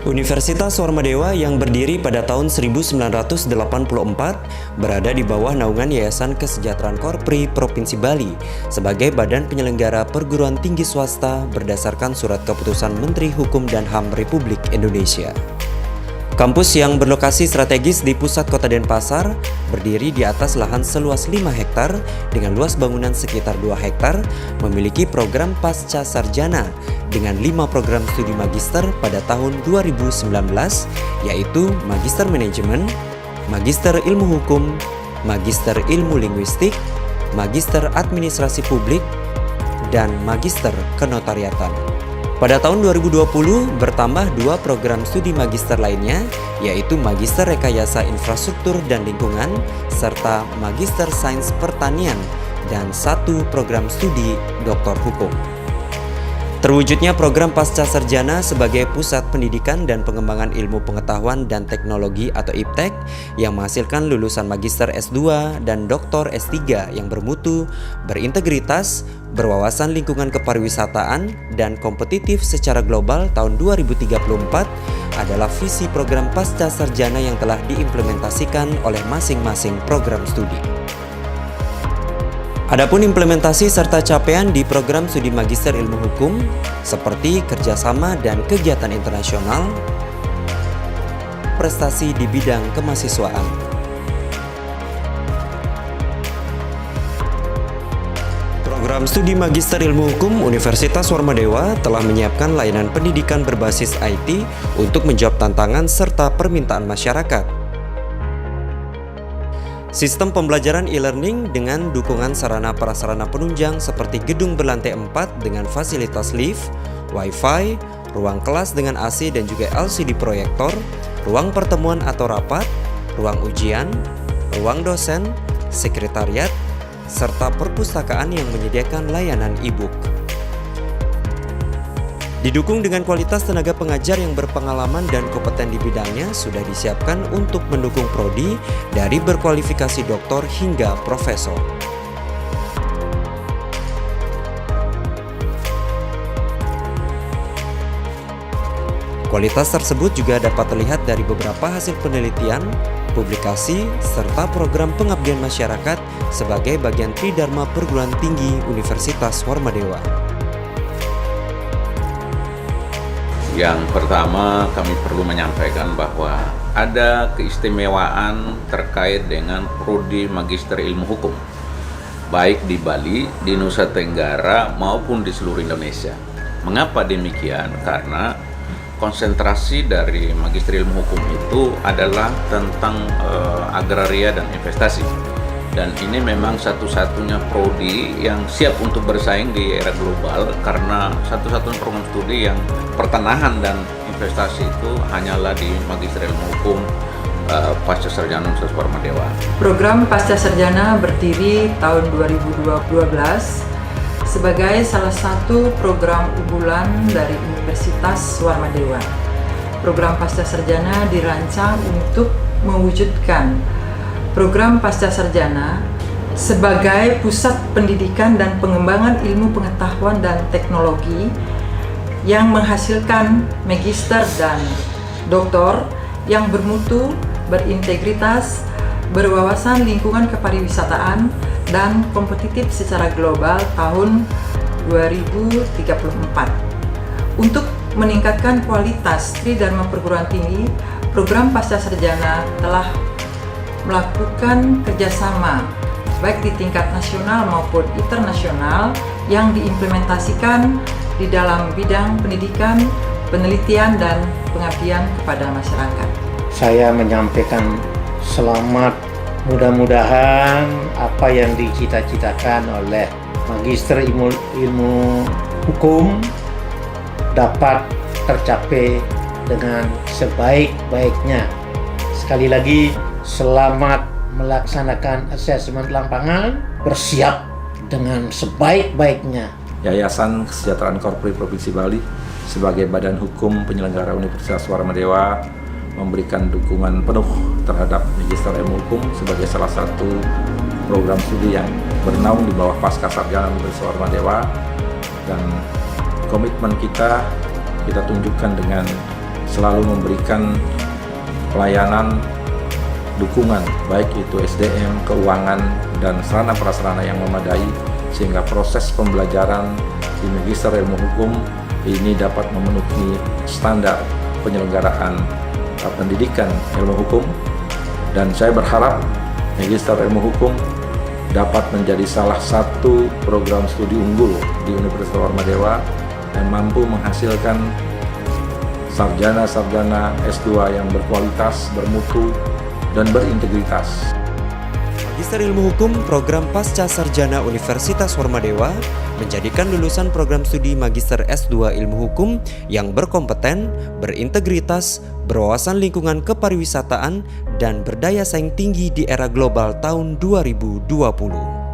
Universitas Warmadewa yang berdiri pada tahun 1984 berada di bawah naungan Yayasan Kesejahteraan Korpri Provinsi Bali sebagai badan penyelenggara perguruan tinggi swasta berdasarkan Surat Keputusan Menteri Hukum dan HAM Republik Indonesia. Kampus yang berlokasi strategis di pusat kota Denpasar berdiri di atas lahan seluas 5 hektar dengan luas bangunan sekitar 2 hektar, memiliki program pasca sarjana dengan 5 program studi magister pada tahun 2019, yaitu Magister Manajemen, Magister Ilmu Hukum, Magister Ilmu Linguistik, Magister Administrasi Publik, dan Magister Kenotariatan. Pada tahun 2020 bertambah 2 program studi magister lainnya, yaitu Magister Rekayasa Infrastruktur dan Lingkungan serta Magister Sains Pertanian dan 1 program studi Doktor Hukum. Terwujudnya program Pasca Sarjana sebagai pusat pendidikan dan pengembangan ilmu pengetahuan dan teknologi atau IPTEK yang menghasilkan lulusan Magister S2 dan Doktor S3 yang bermutu, berintegritas, berwawasan lingkungan kepariwisataan, dan kompetitif secara global tahun 2034 adalah visi program Pasca Sarjana yang telah diimplementasikan oleh masing-masing program studi. Adapun implementasi serta capaian di program studi Magister Ilmu Hukum seperti kerjasama dan kegiatan internasional, prestasi di bidang kemahasiswaan. Program studi Magister Ilmu Hukum Universitas Warmadewa telah menyiapkan layanan pendidikan berbasis IT untuk menjawab tantangan serta permintaan masyarakat. Sistem pembelajaran e-learning dengan dukungan sarana prasarana penunjang seperti gedung berlantai 4 dengan fasilitas lift, wifi, ruang kelas dengan AC dan juga LCD proyektor, ruang pertemuan atau rapat, ruang ujian, ruang dosen, sekretariat, serta perpustakaan yang menyediakan layanan e-book. Didukung dengan kualitas tenaga pengajar yang berpengalaman dan kompeten di bidangnya, sudah disiapkan untuk mendukung prodi dari berkualifikasi doktor hingga profesor. Kualitas tersebut juga dapat terlihat dari beberapa hasil penelitian, publikasi, serta program pengabdian masyarakat sebagai bagian Tridharma Perguruan Tinggi Universitas Warmadewa. Yang pertama, kami perlu menyampaikan bahwa ada keistimewaan terkait dengan prodi Magister Ilmu Hukum, baik di Bali, di Nusa Tenggara, maupun di seluruh Indonesia. Mengapa demikian? Karena konsentrasi dari Magister Ilmu Hukum itu adalah tentang agraria dan investasi. Dan ini memang satu-satunya prodi yang siap untuk bersaing di era global, karena satu-satunya program studi yang pertanahan dan investasi itu hanyalah di Magister Ilmu Hukum Pasca Sarjana Universitas Warmadewa. Program Pasca Sarjana berdiri tahun 2012 sebagai salah satu program unggulan dari Universitas Warmadewa. Program Pasca Sarjana dirancang untuk mewujudkan program Pasca Sarjana sebagai pusat pendidikan dan pengembangan ilmu pengetahuan dan teknologi yang menghasilkan magister dan doktor yang bermutu, berintegritas, berwawasan lingkungan kepariwisataan, dan kompetitif secara global tahun 2034. Untuk meningkatkan kualitas Tridharma Perguruan Tinggi, program Pasca Sarjana telah melakukan kerjasama baik di tingkat nasional maupun internasional yang diimplementasikan di dalam bidang pendidikan, penelitian, dan pengabdian kepada masyarakat. Saya menyampaikan selamat, mudah-mudahan apa yang dicita-citakan oleh Magister Ilmu Hukum dapat tercapai dengan sebaik-baiknya. Sekali lagi, selamat melaksanakan asesmen lapangan, bersiap dengan sebaik-baiknya. Yayasan Kesejahteraan Korpri Provinsi Bali sebagai badan hukum penyelenggara Universitas Warmadewa memberikan dukungan penuh terhadap Magister Ilmu Hukum sebagai salah satu program studi yang bernaung di bawah Pasca Sarjana Universitas Warmadewa, dan komitmen kita tunjukkan dengan selalu memberikan pelayanan dukungan baik itu SDM, keuangan, dan sarana prasarana yang memadai sehingga proses pembelajaran di Magister Ilmu Hukum ini dapat memenuhi standar penyelenggaraan pendidikan ilmu hukum, dan saya berharap Magister Ilmu Hukum dapat menjadi salah satu program studi unggul di Universitas Warmadewa dan mampu menghasilkan sarjana-sarjana S2 yang berkualitas, bermutu, dan berintegritas. Magister Ilmu Hukum Program Pasca Sarjana Universitas Warmadewa menjadikan lulusan program studi Magister S2 Ilmu Hukum yang berkompeten, berintegritas, berwawasan lingkungan kepariwisataan, dan berdaya saing tinggi di era global tahun 2020.